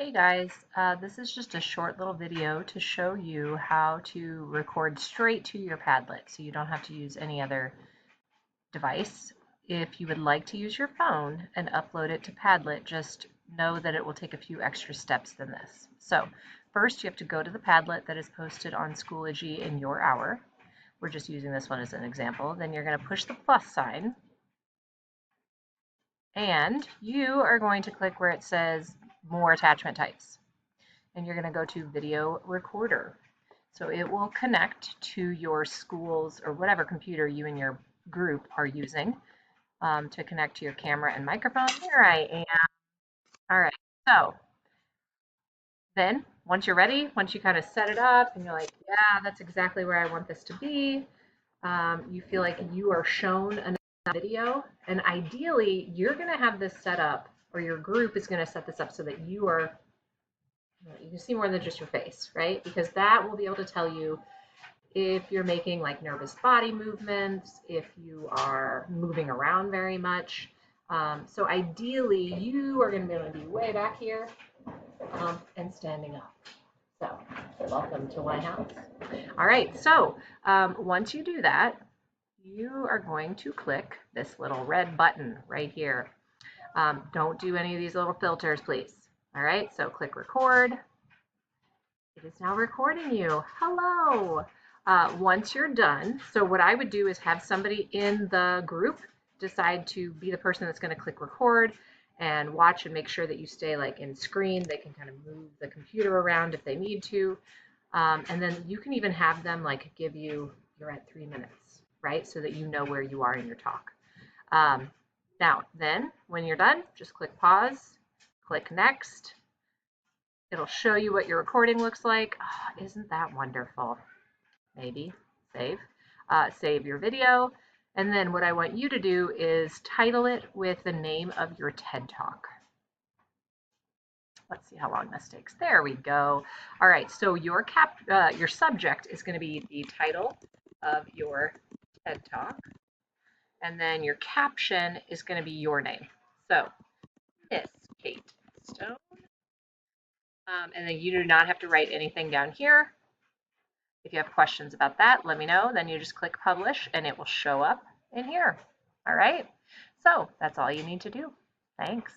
Hey guys, this is just a short little video to show you how to record straight to your Padlet so you don't have to use any other device. If you would like to use your phone and upload it to Padlet, just know that it will take a few extra steps than this. So first you have to go to the Padlet that is posted on Schoology in your hour. We're just using this one as an example. Then you're going to push the plus sign and you are going to click where it says more attachment types. And you're going to go to video recorder. So it will connect to your school's or whatever computer you and your group are using to connect to your camera and microphone. Here I am. All right. So then once you're ready, once you kind of set it up and you're like, yeah, that's exactly where I want this to be, you feel like you are shown a video. And ideally, you're going to have this set up or your group is going to set this up so that you can see more than just your face, right? Because that will be able to tell you if you're making like nervous body movements, if you are moving around very much. So ideally, you are going to be able to be way back here and standing up. So welcome to my house. All right, so once you do that, you are going to click this little red button right here. Don't do any of these little filters, please. All right, so click record. It is now recording you. Hello. Once you're done, so what I would do is have somebody in the group decide to be the person that's going to click record and watch and make sure that you stay like in screen. They can kind of move the computer around if they need to. And then you can even have them like give you, you're at 3 minutes, right? So that you know where you are in your talk. Now, then when you're done, just click pause, click next. It'll show you what your recording looks like. Oh, isn't that wonderful? Maybe save. Save your video. And then what I want you to do is title it with the name of your TED Talk. Let's see how long this takes. There we go. All right, so your subject is going to be the title of your TED Talk. And then your caption is going to be your name. So, Miss Kate Stone. And then you do not have to write anything down here. If you have questions about that, let me know. Then you just click publish and it will show up in here. All right. So that's all you need to do. Thanks.